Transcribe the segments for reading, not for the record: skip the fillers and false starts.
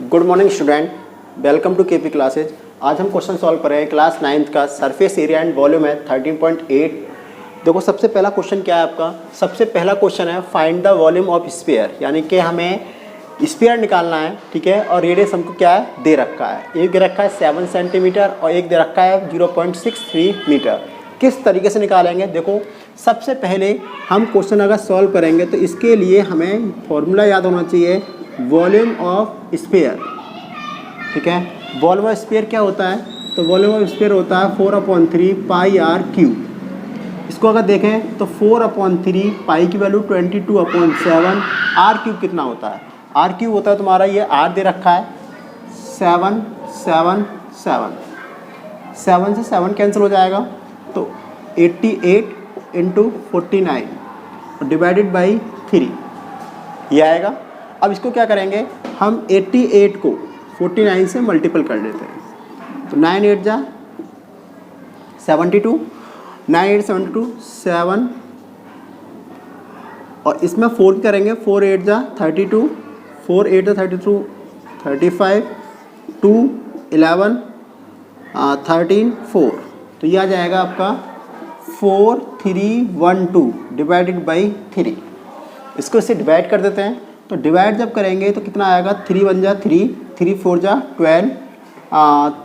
Good morning student, welcome to KP classes. आज हम question solve कर रहे हैं क्लास 9th का सरफेस एरिया एंड वॉल्यूम है 13.8। देखो सबसे पहला क्वेश्चन क्या है आपका। सबसे पहला क्वेश्चन है find the volume of sphere, यानी कि हमें स्फीयर निकालना है, ठीक है। और रेडियस हमको क्या है दे रखा है, एक दे रखा है 7 सेंटीमीटर और एक दे रखा है 0.63 मीटर। किस तरीके से निकालेंगे, देखो सबसे पहले हम क्वेश्चन अगर सॉल्व करेंगे तो इसके लिए हमें फॉर्मूला याद होना चाहिए, वॉल्यूम ऑफ स्फीयर, ठीक है। वॉल्यूम ऑफ स्फीयर क्या होता है, तो वॉल्यूम ऑफ स्फीयर होता है 4/3 पाई आर क्यूब। इसको अगर देखें तो 4/3 पाई की वैल्यू 22/7, आर क्यूब कितना होता है, आर क्यूब होता है तुम्हारा, ये आर दे रखा है 7 7 7, 7 से 7 कैंसिल हो जाएगा तो 88 × 49 डिवाइडेड बाई 3 ये आएगा। अब इसको क्या करेंगे, हम 88 को 49 से मल्टीपल कर लेते हैं तो 9 8 जा 72, 9 8 72 7, और इसमें 4 करेंगे, 4 8 जा 32, 4 8 जा 32 35, 2 11 13 4, तो ये आ जाएगा आपका 4312 डिवाइडेड बाई 3। इसको इससे डिवाइड कर देते हैं, तो डिवाइड जब करेंगे तो कितना आएगा, 3 1 जा 3, 3 4 जा 12,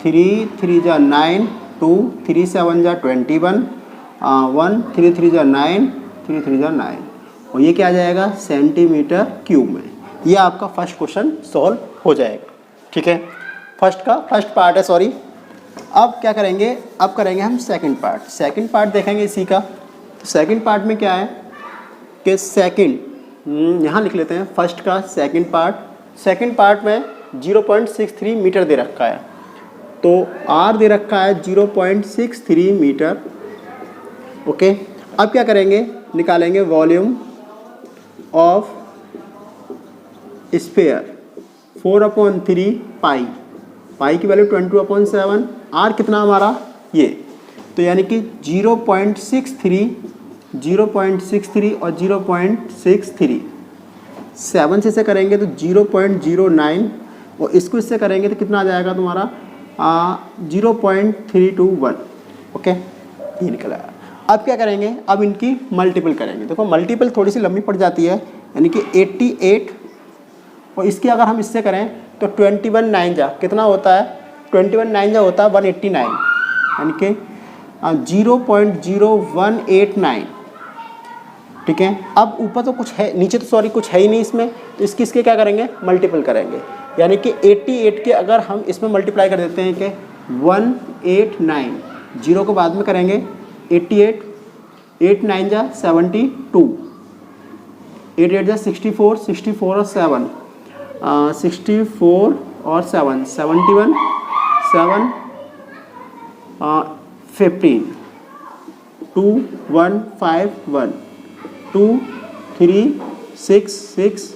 3 3 जा 9, 2 3 7 जा 21, 1 3 3 जा 9, 3 3 जा 9, और ये क्या आ जाएगा सेंटीमीटर क्यूब में। ये आपका फर्स्ट क्वेश्चन सॉल्व हो जाएगा, ठीक है। फर्स्ट पार्ट है, सॉरी। अब क्या करेंगे, अब करेंगे हम सेकंड पार्ट देखेंगे इसी का। तो सेकंड पार्ट में क्या है कि यहाँ लिख लेते हैं फर्स्ट का सेकंड पार्ट में 0.63 मीटर दे रखा है, तो आर दे रखा है 0.63 मीटर, ओके। अब क्या करेंगे, निकालेंगे वॉल्यूम ऑफ स्फीयर 4/3 पाई की वैल्यू 22/7, आर कितना हमारा ये, तो यानी कि 0.63 और 0.63, 7 से करेंगे तो 0.09, और इसको इससे करेंगे तो कितना आ जाएगा तुम्हारा 0.321, ओके। ये निकला। अब क्या करेंगे, अब इनकी मल्टीपल करेंगे। देखो मल्टीपल थोड़ी सी लंबी पड़ जाती है, यानी कि 88, और इसकी अगर हम इससे करें तो 21 9 जा कितना होता है, 21 9 जा होता है 189, यानी कि 0.0189, ठीक है। अब ऊपर तो कुछ है, नीचे तो सॉरी कुछ है ही नहीं इसमें, तो इसके क्या करेंगे मल्टीपल करेंगे, यानी कि 88 के अगर हम इसमें मल्टीप्लाई कर देते हैं कि 189, 0 को बाद में करेंगे 88, 8 9 जा 72, 8 8 जा 64, 64 और 7, 64 और 7 71, 7 15, 2 1 5 1, 2 3 6 6,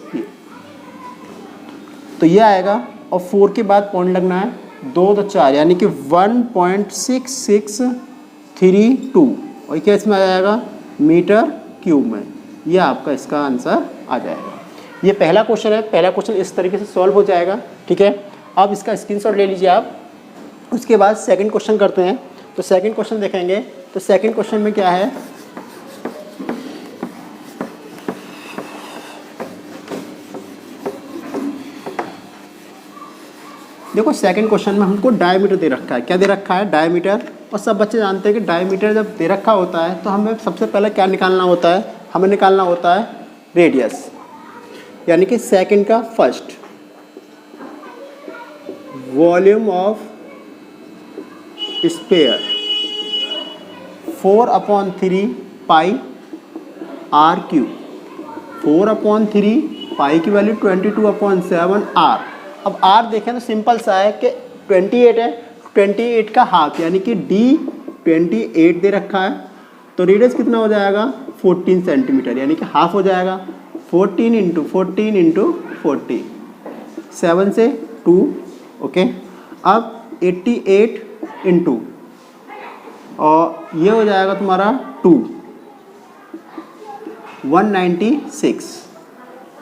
तो ये आएगा। और 4 के बाद पॉइंट लगना है 2 तो 4, यानी कि 1.6632, और क्या इसमें आ जाएगा मीटर क्यूब में। ये आपका इसका आंसर आ जाएगा। ये पहला क्वेश्चन है, पहला क्वेश्चन इस तरीके से सॉल्व हो जाएगा, ठीक है। अब इसका स्क्रीनशॉट ले लीजिए आप। उसके बाद सेकंड क्वेश्चन करते हैं, तो सेकंड क्वेश्चन देखेंगे। तो सेकंड क्वेश्चन में क्या है, देखो सेकंड क्वेश्चन में हमको डायमीटर दे रखा है। क्या दे रखा है, डायमीटर। और सब बच्चे जानते हैं कि डायमीटर जब दे रखा होता है तो हमें सबसे पहले क्या निकालना होता है, हमें निकालना होता है रेडियस, यानी कि सेकंड का first, volume of sphere 4/3 pi r cube, 4/3 pi की वैल्यू 22/7 आर। अब आर देखें तो सिंपल सा है कि 28 है, 28 का हाफ, यानी कि D 28 दे रखा है, तो रेडियस कितना हो जाएगा 14 सेंटीमीटर, यानी कि हाफ हो जाएगा 14 × 14 × 40, 7 से 2, ओके। अब 88 × और ये हो जाएगा तुम्हारा 2, 196,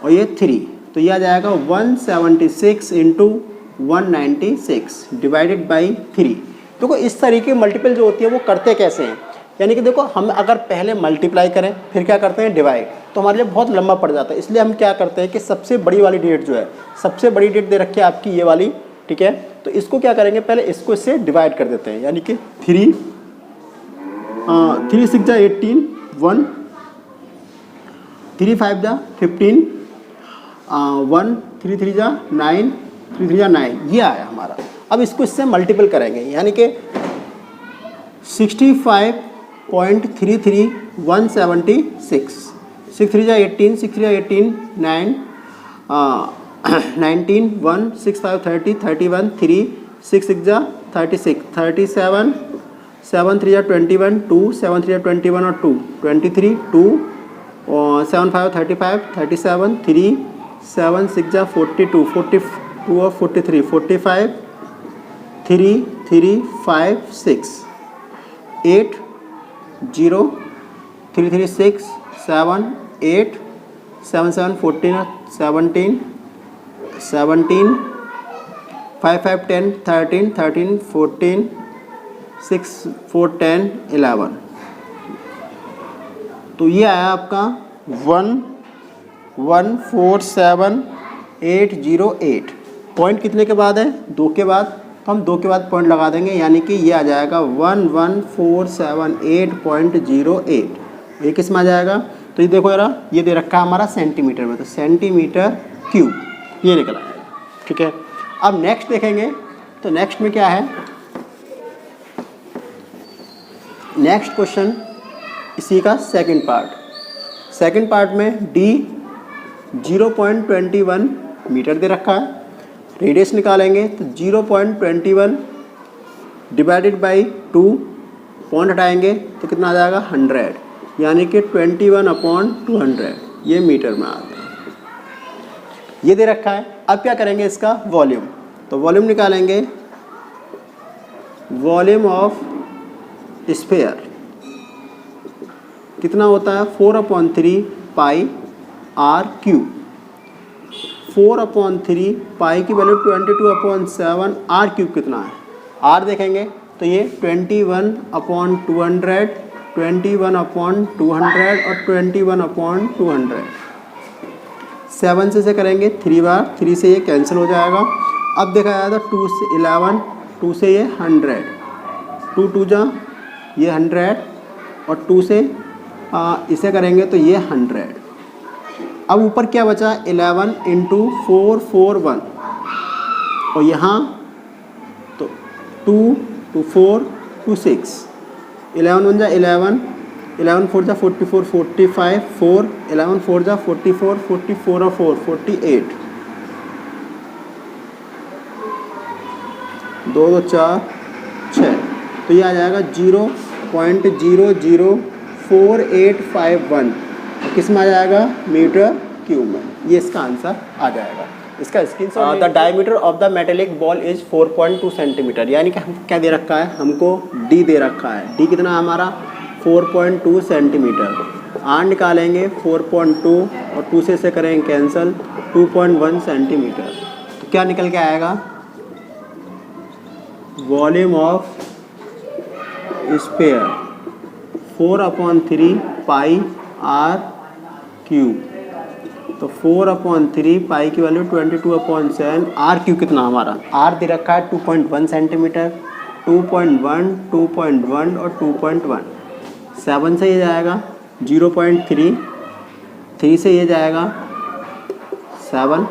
और ये 3, तो ये आ जाएगा 176 × 196 डिवाइडेड बाई 3। देखो इस तरीके मल्टीपल जो होती है वो करते कैसे हैं, यानी कि देखो हम अगर पहले मल्टीप्लाई करें फिर क्या करते हैं डिवाइड, तो हमारे लिए बहुत लंबा पड़ जाता है। इसलिए हम क्या करते हैं कि सबसे बड़ी वाली डेट जो है, सबसे बड़ी डेट दे रखी है आपकी ये वाली, ठीक है, तो इसको क्या करेंगे पहले इसको इससे डिवाइड कर देते हैं, यानी कि 3 6 जा 18 1 3 5 जा 15 1 3 3 जा 9 3 3 जा 9, ये आया हमारा। अब इसको इससे मल्टीपल करेंगे, यानी कि 65.33 176 6 3 जा 18 6 3 जा 18 9 19 1 6 5 30 31 3 6 6 जा 36 37 7 3 जा 21 2 7 3 जा 21 और 2 23 2 7 5 35 37 3 7 6 जा 42 42 और 43 45 3 3 5 6 8 0 3 3 6 7 8 7 7 14 17 17 5 5 10 13 13 14 6 4 10 11। तो ये आया आपका 1147808। पॉइंट कितने के बाद है, 2 के बाद, तो हम 2 के बाद पॉइंट लगा देंगे, यानी कि ये आ जाएगा 11478.08। ये किस में आ जाएगा, तो ये देखो यार ये दे रखा है हमारा सेंटीमीटर में, तो सेंटीमीटर क्यूब ये निकल आएगा, ठीक है। अब नेक्स्ट देखेंगे, तो नेक्स्ट में क्या है, नेक्स्ट क्वेश्चन इसी का सेकंड पार्ट में D 0.21 मीटर दे रखा है, रेडियस निकालेंगे तो 0.21 डिवाइडेड बाई 2, पॉइंट हटाएंगे तो कितना आ जाएगा 100, यानी कि 21/200, ये मीटर में आता है, ये दे रखा है। अब क्या करेंगे इसका वॉल्यूम, तो वॉल्यूम निकालेंगे, वॉल्यूम ऑफ स्फीयर कितना होता है 4/3 पाई आर क्यूब। 4/3 पाई की वैल्यू 22/7, आर क्यूब कितना है, आर देखेंगे तो ये 21/200 21/200 और 21/200। 7 से करेंगे 3 बार, 3 से ये कैंसिल हो जाएगा। अब देखा जाए तो 2 से 11, 2 से ये 100, 2 2 जा ये 100 और 2 से इसे करेंगे तो ये 100। अब ऊपर क्या बचा 11 × 441 और यहाँ तो 2 2 4 2 6 11 1 जा 11 11 4 जा 44 45 4 11 4 जा 44 44 और 4 48 2 2 4 6, तो ये आ जाएगा 0.004851, किस में आ जाएगा मीटर क्यूब में, ये इसका आंसर आ जाएगा। इसका screenshot. The diameter of the metallic ball is 4.2 centimetre, यानी कि हम क्या दे रखा है, हमको डी दे रखा है, डी कितना है हमारा 4.2 सेंटीमीटर। आर निकालेंगे 4.2 और 2 से करेंगे कैंसिल 2.1 सेंटीमीटर, तो क्या निकल के आएगा volume of sphere 4/3 pi r cube, तो 4/3 पाई की वैल्यू 22/7, आर क्यूब कितना हमारा, आर दे रखा है 2.1 सेंटीमीटर, 2.1 2.1 और 2.1। 7 से ये जाएगा 0.3, 3 से ये जाएगा 7,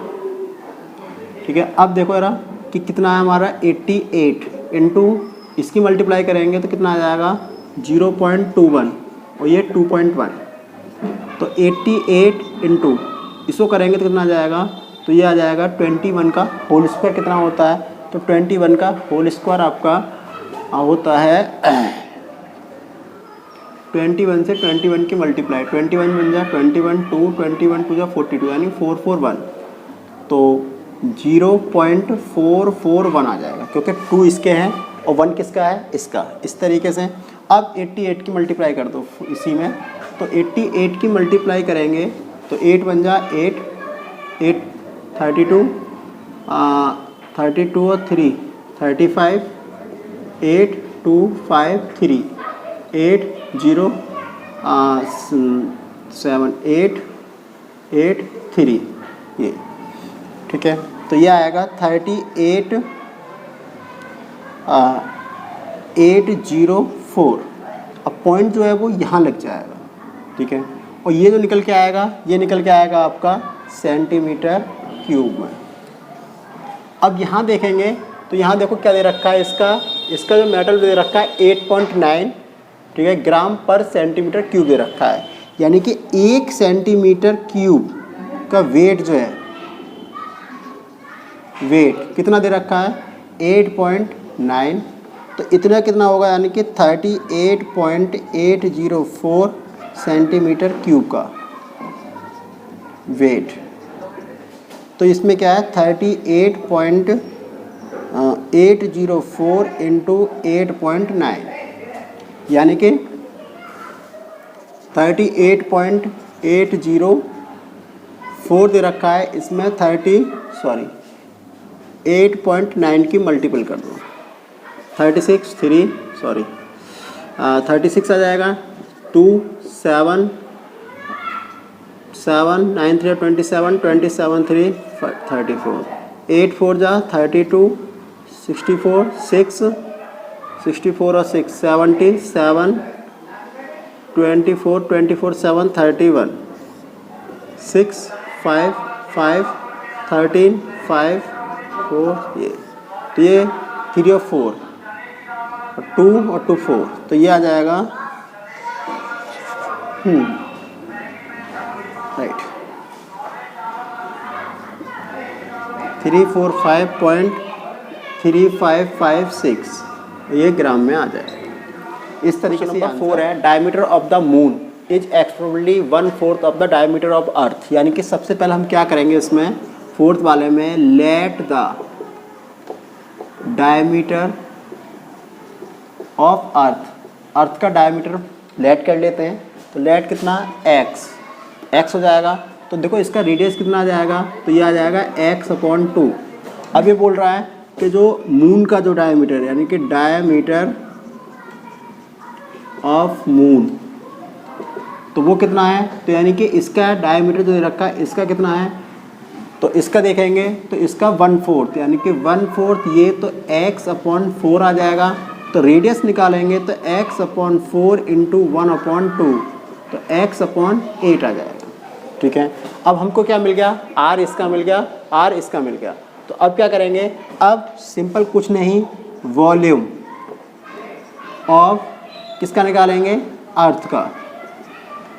ठीक है। अब देखो यार कि कितना है हमारा 88 इंटू इसकी मल्टीप्लाई करेंगे तो कितना आ जाएगा 0.21 और ये 2.1, तो 88 इंटू इसको करेंगे तो कितना आ जाएगा, तो ये आ जाएगा 21 का होल स्क्वायर कितना होता है, तो 21 का होल स्क्वायर आपका होता है 21 से 21 की मल्टीप्लाई, 21 बन जाए 21 2 21 2 जा 42, यानी 441, तो 0.441 आ जाएगा, क्योंकि 2 इसके हैं और 1 किसका है, इसका। इस तरीके से अब 88 की मल्टीप्लाई कर दो इसी में, तो 88 की मल्टीप्लाई करेंगे तो 8 बन जा 8 8 32 32 और 3 35, 8 2 5 3 8 0 7 8 8 3 ये, ठीक है। तो ये आएगा 38 804। अब पॉइंट जो है वो यहाँ लग जाएगा, ठीक है। और ये जो निकल के आएगा, ये निकल के आएगा आपका सेंटीमीटर क्यूब में। अब यहाँ देखेंगे तो यहाँ देखो क्या दे रखा है, इसका जो मेटल दे रखा है 8.9, ठीक है, ग्राम पर सेंटीमीटर क्यूब दे रखा है। यानी कि 1 सेंटीमीटर क्यूब का वेट जो है, वेट कितना दे रखा है 8.9, तो इतना कितना होगा, यानी कि 38.804 सेंटीमीटर क्यूब का वेट। तो इसमें क्या है 38.804 इंटू 8.9, यानी कि 38.804 दे रखा है, इसमें 8.9 की मल्टीपल कर दो, 36 आ जाएगा। 2 7 7 9 3 27 27 3 34 8 4 जा 32 64 6 64 और 6 77 24 24 7 31 6 5 5 13 5 4 ये, तो ये 3 और 4 और 2 और 2 4, तो ये आ जाएगा राइट 345.3556, ये ग्राम में आ जाएगा। इस तरीके से नंबर 4 है, diameter of the moon is extremely 1/4 of the diameter of earth. यानी कि सबसे पहले हम क्या करेंगे इसमें, फोर्थ वाले में, let the diameter of earth का डायमीटर लेट कर लेते हैं। तो लेट कितना, x हो जाएगा। तो देखो इसका रेडियस कितना आ जाएगा, तो ये आ जाएगा x/2। अब ये बोल रहा है कि जो मून का जो डायमीटर, यानी कि डायमीटर ऑफ मून, तो वो कितना है, तो यानी कि इसका डायमीटर जो रखा है इसका कितना है, तो इसका देखेंगे तो इसका 1/4, यानी कि 1/4 ये, तो x/4 आ जाएगा। तो रेडियस निकालेंगे तो x/4 इंटू 1/2, तो x/8 आ जाएगा, ठीक है। अब हमको क्या मिल गया, r इसका मिल गया, r इसका मिल गया। तो अब क्या करेंगे, अब सिंपल कुछ नहीं, वॉल्यूम ऑफ किसका निकालेंगे, अर्थ का।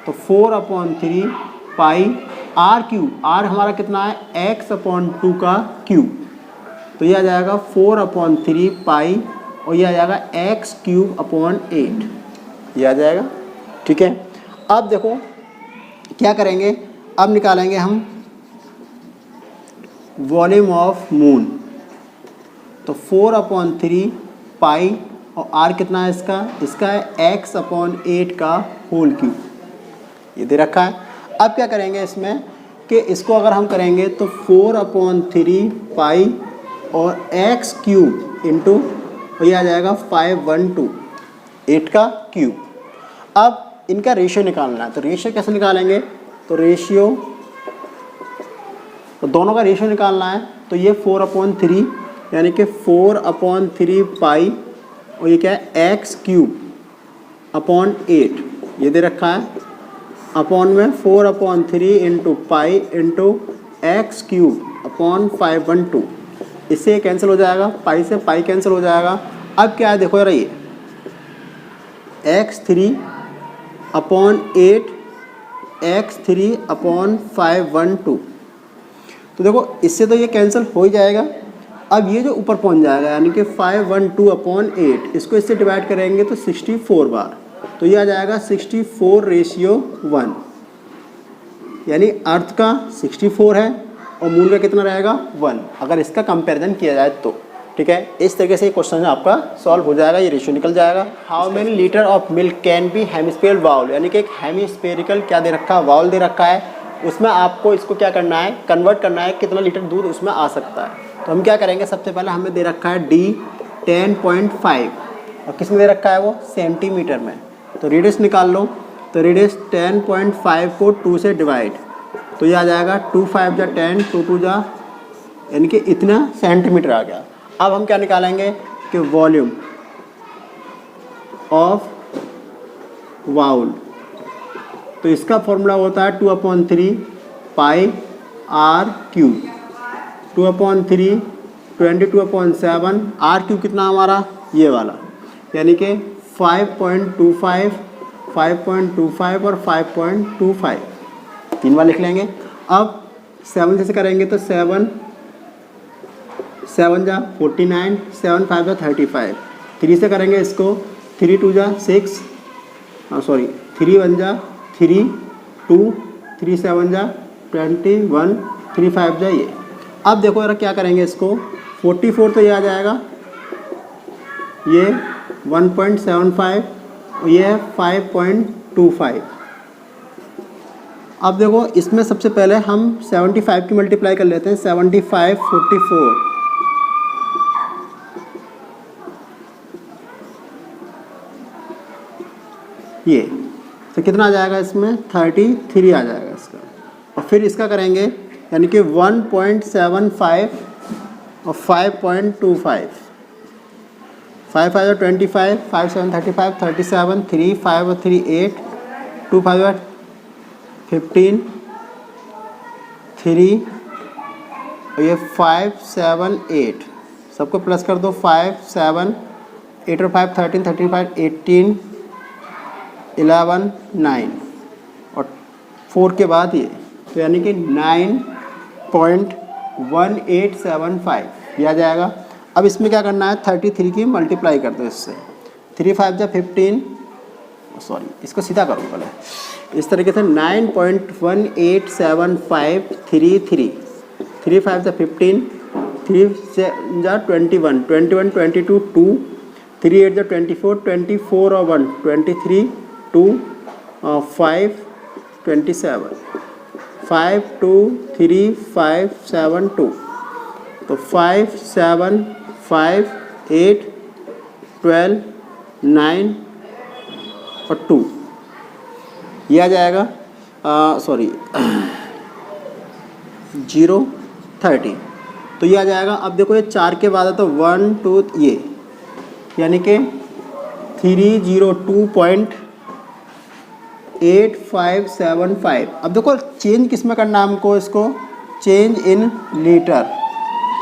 तो 4/3 पाई r क्यूब, r हमारा कितना है x/2 का क्यूब, तो ये आ जाएगा 4/3 पाई, और ये आ जाएगा x³/8, ये आ जाएगा, ठीक है। अब देखो क्या करेंगे, अब निकालेंगे हम वॉल्यूम ऑफ मून। तो 4/3 पाई, और r कितना है इसका है x/8 का होल क्यूब, ये दे रखा है। अब क्या करेंगे इसमें कि इसको अगर हम करेंगे तो 4/3 पाई और x³ इंटू, और ये आ जाएगा 512 8 का क्यूब। अब इनका रेशियो निकालना है, तो रेशियो कैसे निकालेंगे, तो रेशियो, तो दोनों का रेशियो निकालना है। तो ये 4/3, यानी कि 4/3 पाई, और ये क्या है x³/8, ये दे रखा है, अपॉन में 4/3 इंटू पाई इंटू x³/512, इससे ये कैंसिल हो जाएगा, पाई से पाई कैंसिल हो जाएगा। अब क्या है देखो यार, ये x3/8 x3/512, तो देखो इससे तो ये कैंसिल हो ही जाएगा। अब ये जो ऊपर पहुंच जाएगा, यानी कि 512/8, इसको इससे डिवाइड करेंगे तो 64 बार, तो ये आ जाएगा 64:1, यानी अर्थ का 64 है और मून का कितना रहेगा 1, अगर इसका कंपैरिजन किया जाए तो, ठीक है। इस तरीके से ये क्वेश्चन आपका सॉल्व हो जाएगा, ये रेशियो निकल जाएगा। How many litre of milk can be hemispherical bowl, यानी कि एक हेमिस्फीरिकल क्या दे रखा है, बाउल दे रखा है, उसमें आपको इसको क्या करना है, कन्वर्ट करना है, कितना लीटर दूध उसमें आ सकता है। तो हम क्या करेंगे, सबसे पहले हमें दे रखा है D 10.5 और किस में दे रखा है वो सेंटीमीटर में। तो रेडियस निकाल लो, तो रेडियस 10.5 को 2 से डिवाइड, तो ये आ जाएगा 2 5 जा 10, 2 2 जा, यानी कि इतना सेंटीमीटर आ गया। अब हम क्या निकालेंगे कि वॉल्यूम ऑफ वाउल, तो इसका फॉर्मूला होता है 2/3 पाई आर क्यूब, 2/3 22/7, आर क्यूब कितना हमारा ये वाला, यानी कि 5.25 5.25 और 5.25, 3 बार लिख लेंगे। अब 7 से करेंगे तो 7 7 जा 49, 7 5 जा 35, 3 से करेंगे इसको 3 2 जा 6, 3 1 जा 3, 2 3 7 जा 21, 3 5 जा ये। अब देखो यार क्या करेंगे इसको, 44 तो ये आ जाएगा, ये 1.75 और ये है 5.25। अब देखो इसमें सबसे पहले हम 75 की मल्टीप्लाई कर लेते हैं, 75 44, ये तो कितना आ जाएगा इसमें 33 आ जाएगा इसका। और फिर इसका करेंगे यानी कि 1.75 और 5.25, 5 5 25, 5 7 35, 37, 3 5 और 3 8, 2 5 15, 3 और ये 5 7 8, सबको प्लस कर दो, 5 7 8 और 5 13, 13 5 18, 11 9 और 4 के बाद ये, तो यानी कि 9.1875 ये आ जाएगा। अब इसमें क्या करना है, 33 की मल्टीप्लाई कर दो इससे, 3 5 जा 15, इसको सीधा करो पहले इस तरीके से, 9.187533, 3 5 जा 15, 3 जा 21, 21 22 2, 3 8 जा 24, 24 और 1 23, 2 5 27, 5 2 3 5 7 2, तो 5 7 5 8 12 9 और 2 ये आ जाएगा 0 30, तो ये आ जाएगा। अब देखो ये 4 के बाद है तो 1 2 ये, यानी कि 302.8575। अब देखो चेंज किस में करना है हमको, इसको चेंज इन लीटर,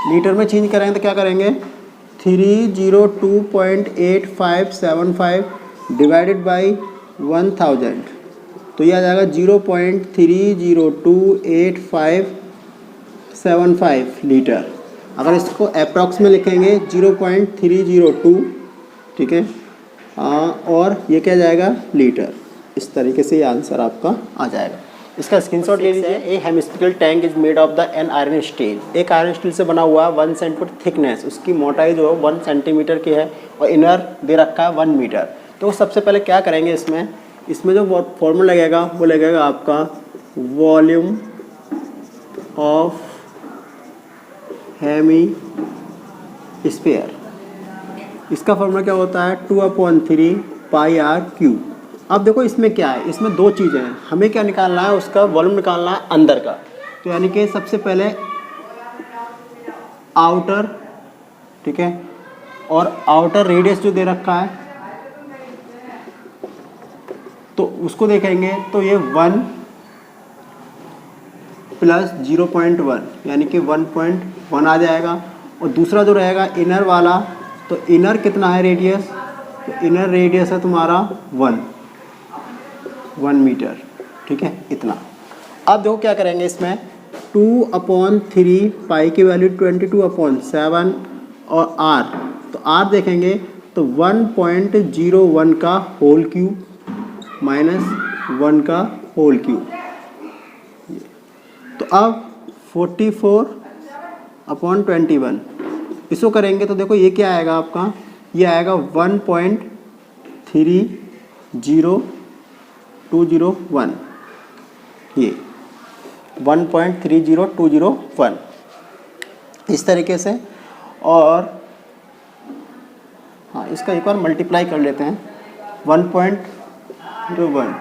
लीटर में चेंज करेंगे तो क्या करेंगे, 302.8575 डिवाइडेड बाई 1000, तो ये आ जाएगा 0.3028575 लीटर। अगर इसको अप्रॉक्स में लिखेंगे 0.302, ठीक है, और ये क्या जाएगा लीटर। इस तरीके से ये आंसर आपका आ जाएगा। इसका स्क्रीनशॉट ले लीजिए। A hemispherical tank is made of the an iron steel, एक आयरन स्टील से बना हुआ 1 सेंटीमीटर थिकनेस, उसकी मोटाई जो है 1 सेंटीमीटर की है और इनर दे रखा है 1 मीटर। तो सबसे पहले क्या करेंगे, इसमें जो फॉर्मूला लगेगा वो लगेगा आपका वॉल्यूम ऑफ हेमिस्फीयर। इसका फॉर्मूला क्या होता है 2/3 पाई आर क्यूब। अब देखो इसमें क्या है, इसमें दो चीज़ें हैं, हमें क्या निकालना है, उसका वॉल्यूम निकालना है अंदर का। तो यानी कि सबसे पहले आउटर, ठीक है, और आउटर रेडियस जो दे रखा है तो उसको देखेंगे तो ये 1 प्लस 0.1 यानी कि 1.1 आ जाएगा। और दूसरा जो रहेगा इनर वाला, तो इनर कितना है रेडियस, तो इनर रेडियस है तुम्हारा 1 मीटर, ठीक है, इतना। अब देखो क्या करेंगे, इसमें 2/3 पाई की वैल्यू 22/7 और आर, तो आर देखेंगे तो 1.01 का होल क्यूब माइनस 1 का होल क्यूब। तो अब 44/21 इसको करेंगे तो देखो ये क्या आएगा आपका, ये आएगा 1.30201, ये 1.30201। इस तरीके से। और हाँ, इसका एक बार मल्टीप्लाई कर लेते हैं 1.01,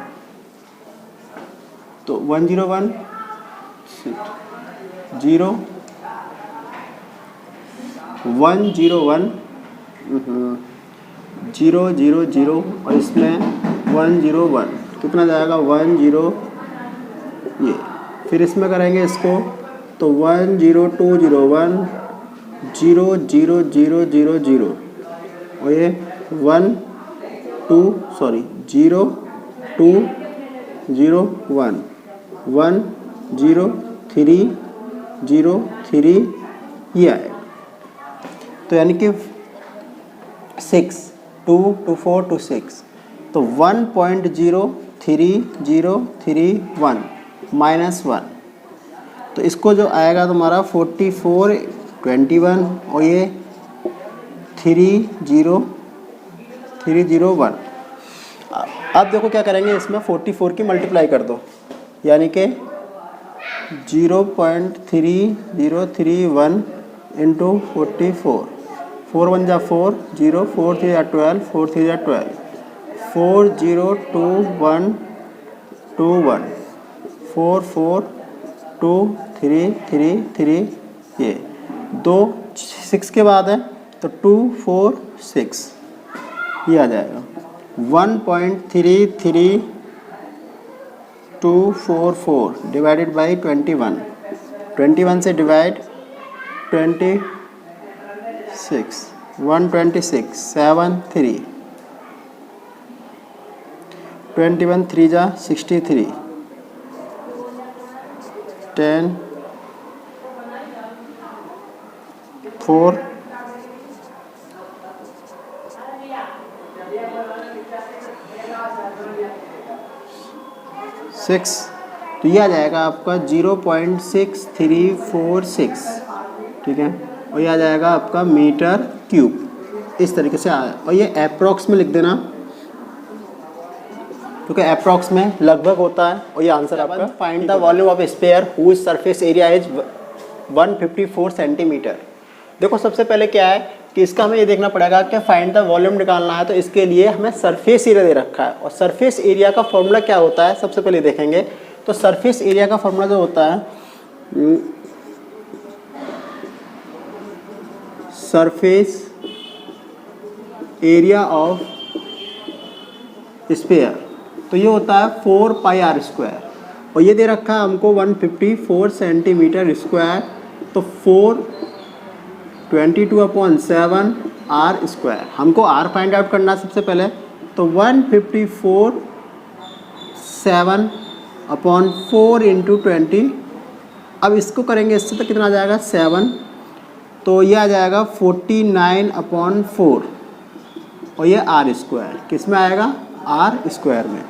तो 101 0 101 000 और इसमें 101 कितना जाएगा 10, ये फिर इसमें करेंगे इसको तो 10201 00000 और ये 0201 10303 ये आएगा। तो यानी कि 6 2 2 4 2 6, तो 1.03031 -1, तो इसको जो आएगा तुम्हारा 4421 और ये 30301। अब देखो क्या करेंगे, इसमें 44 की मल्टीप्लाई कर दो, यानी कि 0.3031 इंटू 44, 4 1 जा 4 0, 4 3 जा 12, 4 3 जा 12, 402121 442333, ये 2 6 के बाद है तो 246 ये आ जाएगा। 1.33244 डिवाइडेड बाई 21, 21 से डिवाइड 26, 126 7 3, 21 3 जा 63, 10 4 6, तो ये आ जाएगा आपका 0.6346, ठीक है, और ये आ जाएगा आपका मीटर क्यूब। इस तरीके से आया, और ये अप्रॉक्स में लिख देना क्योंकि अप्रॉक्स में लगभग होता है, और ये आंसर आपका। Find the volume of sphere whose surface area is 154 centimetre. देखो सबसे पहले क्या है कि इसका हमें ये देखना पड़ेगा कि फाइंड द वॉल्यूम निकालना है, तो इसके लिए हमें सरफेस एरिया दे रखा है, और सरफेस एरिया का फॉर्मूला क्या होता है सबसे पहले देखेंगे। तो सरफेस एरिया का फॉर्मूला जो होता है, सरफेस एरिया ऑफ स्फीयर, तो ये होता है 4 पाई आर स्क्वायर, और ये दे रखा है हमको 154 सेंटीमीटर स्क्वायर, तो 422/7 आर स्क्वायर। हमको आर फाइंड आउट करना है सबसे पहले, तो 154/7/4 इंटू 20। अब इसको करेंगे इससे तो कितना आ जाएगा 7, तो ये आ जाएगा 49/4, और ये आर स्क्वायर किस में आएगा आर स्क्वायर में।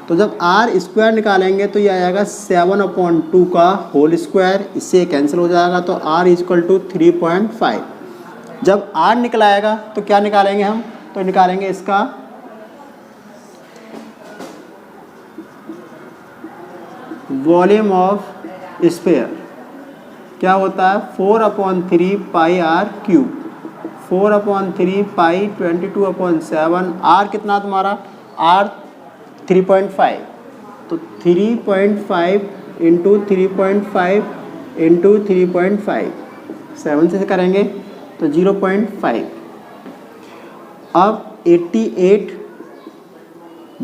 तो जब आर स्क्वायर निकालेंगे तो ये आ जाएगा 7/2 का होल स्क्वायर, इससे कैंसिल हो जाएगा, तो आर इक्वल टू 3.5। जब आर निकलाएगा तो क्या निकालेंगे हम, तो निकालेंगे इसका वॉल्यूम ऑफ स्फीयर, क्या होता है 4/3 pi r cube, 4/3 pi 22/7, are कितना तुम्हारा आर 3.5, तो 3.5 इंटू 3.5 इंटू 3.5, 7 से करेंगे तो 0.5। अब 88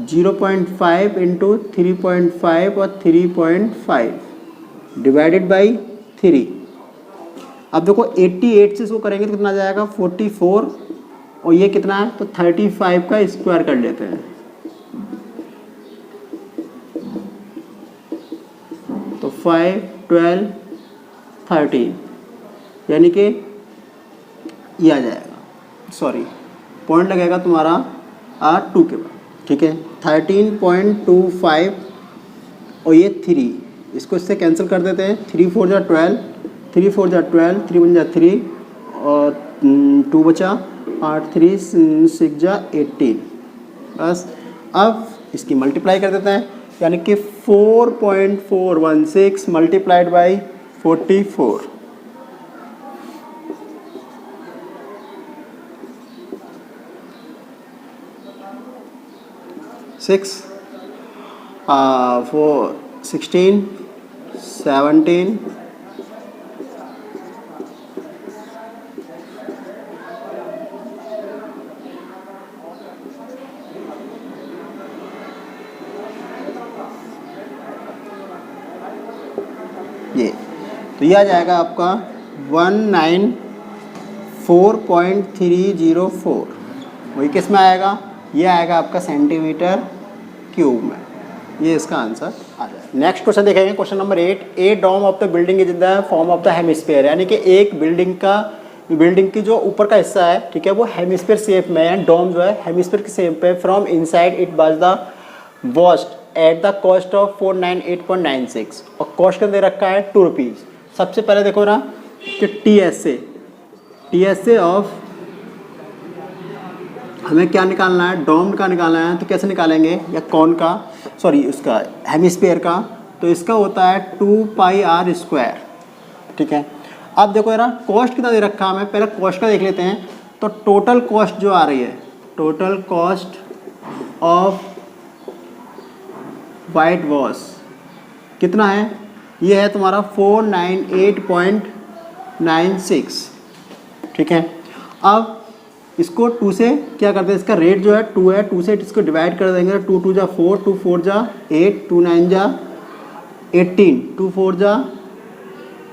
0.5 इंटू 3.5 और 3.5 डिवाइडेड बाई 3। अब देखो 88 से इसको करेंगे तो कितना जाएगा 44, और ये कितना है तो 35 का स्क्वायर कर लेते हैं, तो 5 12 13, यानी कि ये आ जाएगा, सॉरी पॉइंट लगेगा तुम्हारा R2 के बाद, ठीक है 13.25, और ये 3, इसको इससे कैंसिल कर देते हैं, 3 4 जा 12, 3 4 जा 12, 3 1 जा 3 और 2 बचा, 8 3 6 जा 18, बस। अब इसकी मल्टीप्लाई कर देते हैं, यानी कि 4.416 मल्टीप्लाइड बाई 44, 6 4 16 17 ये, तो ये आ जाएगा आपका 194.304। वही किस में आएगा, ये आएगा आपका सेंटीमीटर क्यूब में। ये इसका आंसर आ जाएगा। नेक्स्ट क्वेश्चन देखेंगे, question number 8। A dome of the building is in the form of the hemisphere, यानी कि एक बिल्डिंग की जो ऊपर का हिस्सा है, ठीक है, वो हेमिस्फीयर शेप में है। डोम जो है हेमिस्फीयर के शेप पे। From inside it was the waste at the cost of 498.96 और कॉस्ट दे रखा है 2 रुपीज़। सबसे पहले देखो ना कि टी एस ए ऑफ हमें क्या निकालना है, डोम का निकालना है। तो कैसे निकालेंगे, या कौन का, सॉरी उसका हेमिस्फीयर का, तो इसका होता है 2πr²। ठीक है, अब देखो यार कॉस्ट कितना दे रखा है हमें, पहले कॉस्ट का देख लेते हैं। तो टोटल कॉस्ट जो आ रही है, total cost of white wash कितना है, ये है तुम्हारा 498.96। ठीक है, अब इसको 2 से क्या करते हैं, इसका रेट जो है 2 है, 2 से इसको डिवाइड कर देंगे। 2 2 जा 4, 2 4 जा 8, 2 9 जा 18, 2 4 जा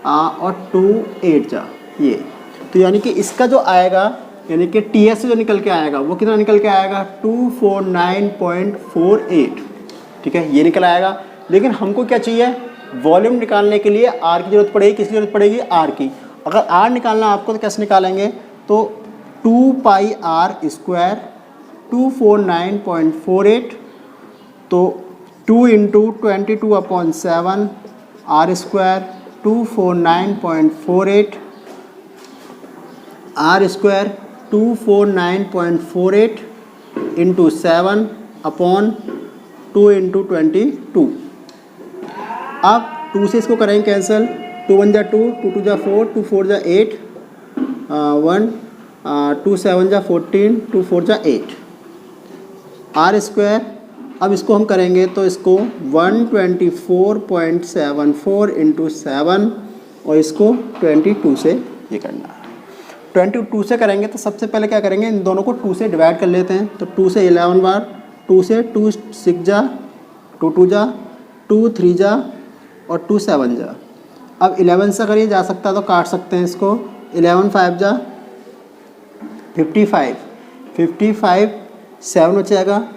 और 2 8 जा ये। तो यानी कि इसका जो आएगा, यानी कि टी एस से जो निकल के आएगा वो कितना निकल के आएगा, 249.48। ठीक है, ये निकल आएगा। लेकिन हमको क्या चाहिए, वॉल्यूम निकालने के लिए आर की जरूरत पड़ेगी। किसकी जरूरत पड़ेगी, आर की। अगर आर निकालना आपको तो कैसे निकालेंगे, तो 2πr², 249.48, तो 2 × 22/7 r², 249.48 r², 249.48 × 7/2 × 22। अब 2 से इसको करेंगे कैंसिल, 2 1 जा 2, 2 2 जा 4, 2 4 जा 8, 1 2 7 जा 14, 2 4 जा 8 r²। अब इसको हम करेंगे तो इसको 124.74 × 7 और इसको 22 से ये करना है। 22 से करेंगे तो सबसे पहले क्या करेंगे, इन दोनों को 2 से डिवाइड कर लेते हैं। तो 2 से 11 बार, 2 से 2 6 जा, 2 2 जा, 2 3 जा और 2 7 जा। अब 11 से अगर ये जा सकता है तो काट सकते हैं इसको। 11 5 जा 55, 55 7 बचेगा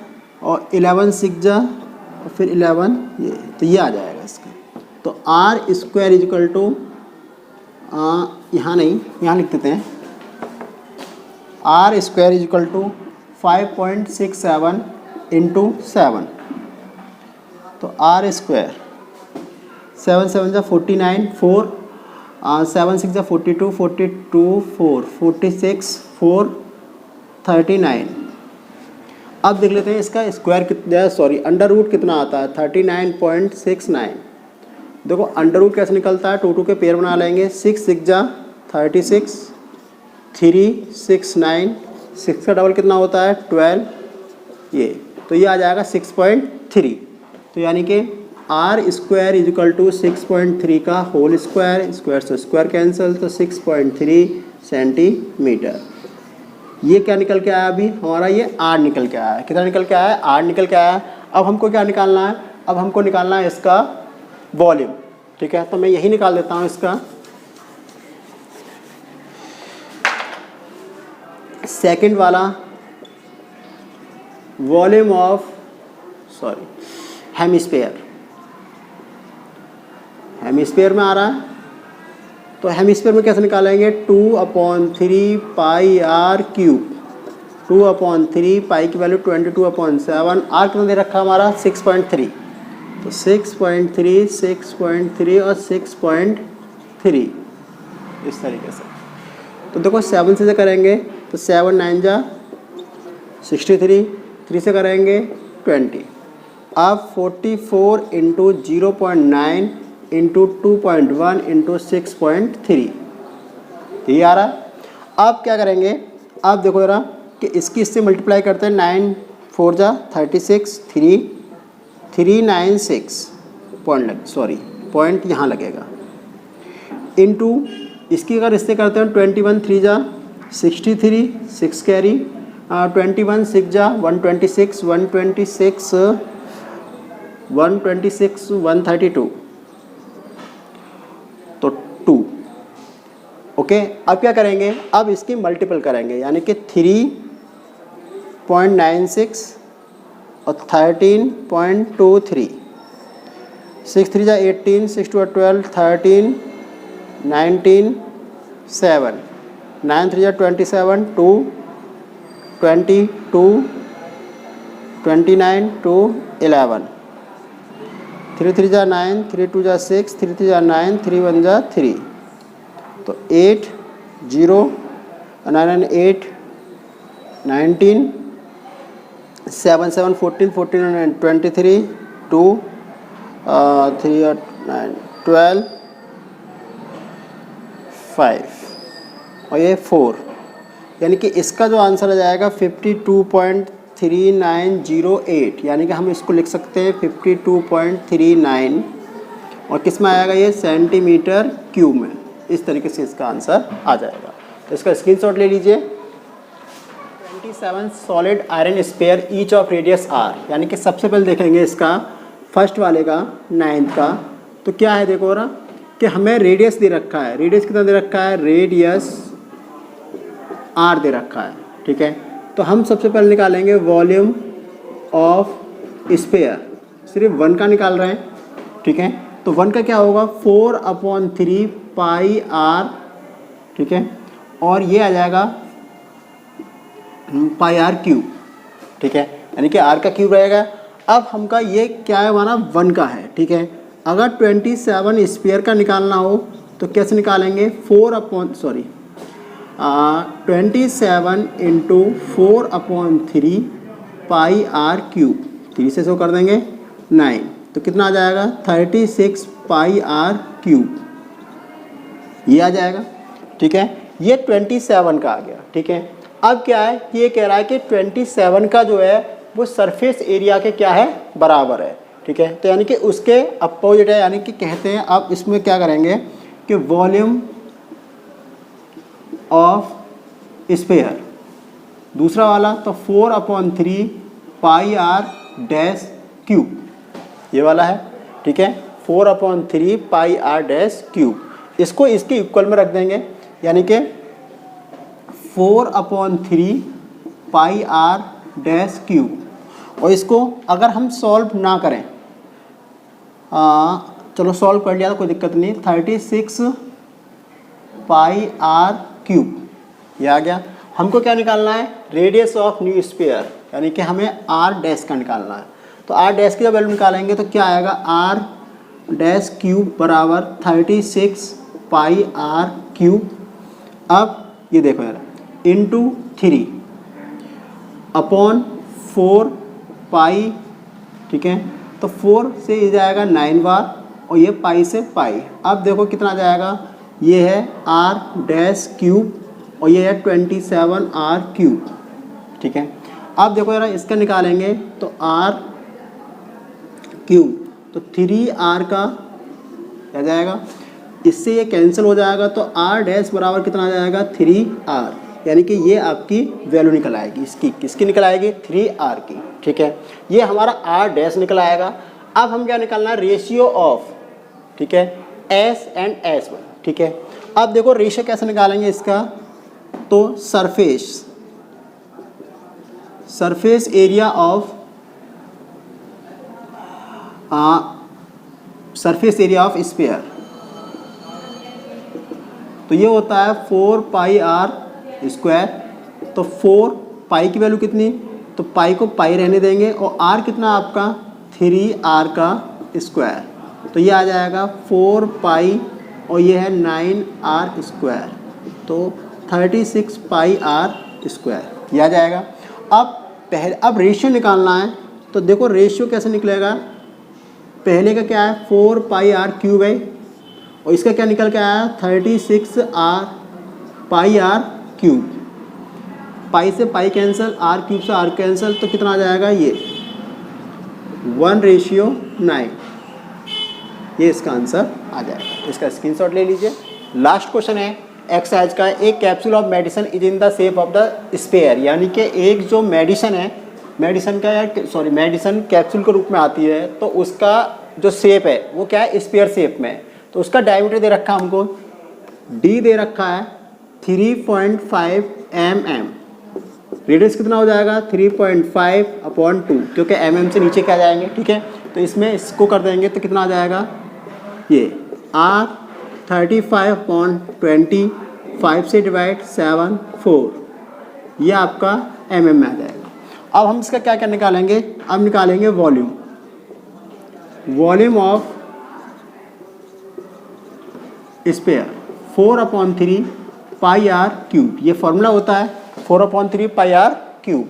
और 11 6 जा और फिर 11 ये, तो ये आ जाएगा इसका। तो r² इक्वल टू, यहाँ नहीं, यहाँ लिख देते हैं, r² इक्वल टू 5.67 × 7। तो r², 7 7 जा 49, 4 7 6 जा 42, 42 4 46 4 39। अब देख लेते हैं इसका स्क्वायर कितना, सॉरी अंडर रूट कितना आता है, 39.69। देखो अंडर रूट कैसे निकलता है, 2 2 के पेयर बना लेंगे। 6 6 जा 36, 3 6 9, 6 का डबल कितना होता है 12 ये, तो ये आ जाएगा 6.3। तो यानी कि r² इक्वल टू 6.3 का होल स्क्वायर, स्क्वायर से स्क्वायर कैंसिल, तो 6.3 सेंटीमीटर। ये क्या निकल के आया अभी हमारा, ये r निकल के आया है। कितना निकल के आया है, r निकल के आया है। अब हमको क्या निकालना है, अब हमको निकालना है इसका वॉल्यूम। ठीक है, तो मैं यही निकाल देता हूँ इसका। सेकंड वाला volume of, sorry hemisphere, hemisphere में आ रहा है। तो हेमिस्फीयर में कैसे निकालेंगे, 2/3 πr³, 2/3 पाई की वैल्यू 22/7, आर कितना दे रखा हमारा 6.3, तो 6.3 6.3 और 6.3 इस तरीके से। तो देखो 7 से करेंगे तो 7 9 जा 63, 3 से करेंगे 20। अब 44 × 0.9 × 2.1 × 6.3 ये आ रहा है। अब क्या करेंगे, अब देखो जरा कि इसकी इससे मल्टीप्लाई करते हैं, 9 4 जा 36, 396 पॉइंट यहाँ लगेगा, इनटू इसकी अगर इससे करते हैं 21 3 जा 63, 6 कैरी, 21 6 जा 126, 132 तो 2। ओके, अब क्या करेंगे, अब इसकी मल्टीपल करेंगे, यानी कि 3.96 और 13.23, 6 3 जा 18, 6 2 12, 13, 19, 7, 9 3 जा 27, 2, 22, 29, 2, 11, 3 3 जा 9, 3 2 जा 6, 3 3 जा 9, 3 1 जा 3, तो 8 0 9 9 8 19 7 7 14 14 23 2 3 8 9 12 5 और ये 4, यानी कि इसका जो आंसर आ जाएगा 52.3908, यानी कि हम इसको लिख सकते हैं 52.39 और किस में आएगा ये सेंटीमीटर क्यूब में। इस तरीके से इसका आंसर आ जाएगा। तो इसका स्क्रीनशॉट ले लीजिए। 27 solid iron sphere each of radius r, यानी कि सबसे पहले देखेंगे इसका फर्स्ट वाले का 9th का, तो क्या है देखो ना कि हमें रेडियस दे रखा है, रेडियस कितना दे रखा है, रेडियस आर दे रखा है, ठीक है। तो हम सबसे पहले निकालेंगे वॉल्यूम ऑफ स्पेयर, सिर्फ 1 का निकाल रहे हैं, ठीक है। तो 1 का क्या होगा 4/3 पाई आर, ठीक है, और ये आ जाएगा पाई आर क्यूब, ठीक है, यानी कि आर का क्यूब रहेगा। अब हमका ये क्या है हमारा 1 का है, ठीक है। अगर 27 स्पेयर का निकालना हो तो कैसे निकालेंगे 27 इंटू 4/3 पाई आर क्यूब, 3 से 100 कर देंगे 9, तो कितना आ जाएगा 36 पाई आर क्यूब, ये आ जाएगा, ठीक है। ये 27 का आ गया, ठीक है। अब क्या है, ये कह रहा है कि 27 का जो है वो सरफेस एरिया के क्या है बराबर है, ठीक है। तो यानी कि उसके अपोजिट है, यानी कि कहते हैं अब इसमें क्या करेंगे कि वॉल्यूम ऑफ स्पेयर, दूसरा वाला तो 4/3 पाई आर डैश क्यूब, ये वाला है, ठीक है, 4/3 पाई आर डैश क्यूब, इसको इसके इक्वल में रख देंगे, यानी कि 4/3 पाई आर डैश क्यूब। और इसको अगर हम सॉल्व ना करें, चलो सॉल्व कर लिया तो कोई दिक्कत नहीं, 36 पाई आर क्यूब, ये आ गया। हमको क्या निकालना है, रेडियस ऑफ न्यू स्फीयर, यानी कि हमें आर डैश का निकालना है। तो आर डैश की जब वैल्यू निकालेंगे तो क्या आएगा, आर डैश क्यूब बराबर 36 पाई आर क्यूब। अब ये देखो यार, इंटू 3 अपॉन 4 पाई, ठीक है, तो 4 से ये जाएगा 9 बार और ये पाई से पाई। अब देखो कितना जाएगा, ये है आर डैश क्यूब और ये है 27 आर क्यूब, ठीक है। अब देखो यार इसका निकालेंगे तो आर क्यूब, तो 3 आर का आ जाएगा, इससे ये कैंसिल हो जाएगा, तो आर डैश बराबर कितना आ जाएगा 3 आर, यानी कि ये आपकी वैल्यू निकल आएगी, इसकी किसकी निकल आएगी 3 आर की, ठीक है। ये हमारा आर डैश निकल आएगा। अब हम क्या निकालना है, रेशियो ऑफ, ठीक है, एस एंड एस वन, ठीक है। अब देखो रेशियो कैसे निकालेंगे इसका, तो सरफेस एरिया ऑफ स्फीयर, तो ये होता है 4 पाई आर स्क्वायर। तो 4 पाई की वैल्यू कितनी, तो पाई को पाई रहने देंगे और आर कितना आपका 3 आर का स्क्वायर, तो ये आ जाएगा 4 पाई और ये है 9 आर स्क्वायर, तो 36 पाई आर स्क्वायर, ये आ जाएगा। अब रेशियो निकालना है, तो देखो रेशियो कैसे निकलेगा, पहले का क्या है 4 पाई आर क्यूब है और इसका क्या निकल के आया 36 आर पाई आर क्यूब, पाई से पाई कैंसिल, आर क्यूब से आर कैंसिल, तो कितना आ जाएगा ये 1:9। ये इसका आंसर आ जाएगा। इसका स्क्रीनशॉट ले लीजिए। लास्ट क्वेश्चन है एक्सरसाइज का, एक capsule of medicine is in the shape of the sphere, यानी कि एक जो मेडिसिन है, मेडिसिन कैप्सूल के रूप में आती है, तो उसका जो शेप है वो क्या है, स्पेयर शेप में है। तो उसका डायमीटर दे रखा है हमको, डी दे रखा है 3.5 mm, रेडियस कितना हो जाएगा 3.5/2, क्योंकि mm से नीचे क्या जाएंगे, ठीक है। तो इसमें इसको कर देंगे तो कितना आ जाएगा, ये R 35/20, 5 से डिवाइड 7 4, ये आपका mm में आ जाएगा। अब हम इसका क्या क्या निकालेंगे, अब निकालेंगे volume, volume of spare 4/3 πr³। ये फॉर्मूला होता है 4/3 πr³।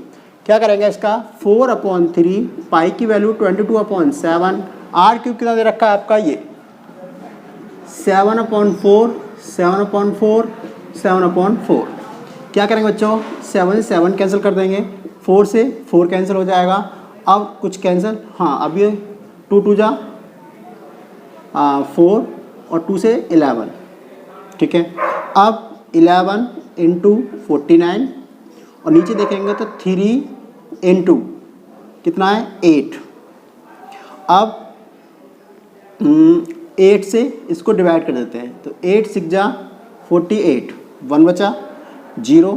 क्या करेंगे इसका, 4/3 पाई की वैल्यू 22/7, r³ कितना दे रखा है आपका, ये 7/4, 7/4, 7/4। क्या करेंगे बच्चों, 7 से 7 कैंसिल कर देंगे, 4 से 4 कैंसिल हो जाएगा। अब कुछ कैंसिल, हाँ अब ये 2 2 जा 4 और 2 से 11, ठीक है। अब 11 × 49 और नीचे देखेंगे तो 3 × कितना है 8। अब 8 से इसको डिवाइड कर देते हैं, तो 8 6 जा 48, 1 बचा 0,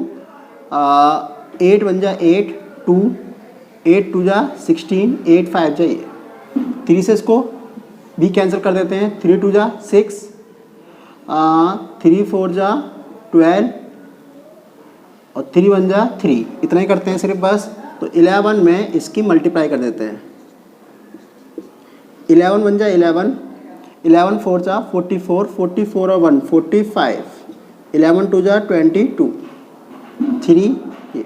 8 1 जा 8, 2, 8 2 जा 16, 8 5 जा ये 3 से इसको भी कैंसिल कर देते हैं, 3 2 जा 6, 3 4 जा 12 और 3 1 जा 3, इतना ही करते हैं सिर्फ बस। तो 11 में इसकी मल्टीप्लाई कर देते हैं, 11 1 जा 11, 11 4 जा 44, 44 और 1 45, 11 2 जा 22, 3 ये,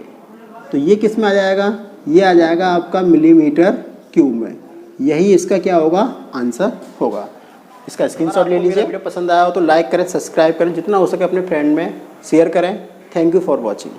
तो ये किस में आ जाएगा, ये आ जाएगा आपका मिलीमीटर क्यूब में। यही इसका क्या होगा, आंसर होगा। इसका स्क्रीनशॉट ले लीजिए। वीडियो पसंद आया हो तो लाइक करें, सब्सक्राइब करें, जितना हो सके अपने फ्रेंड में शेयर करें। Thank you for watching.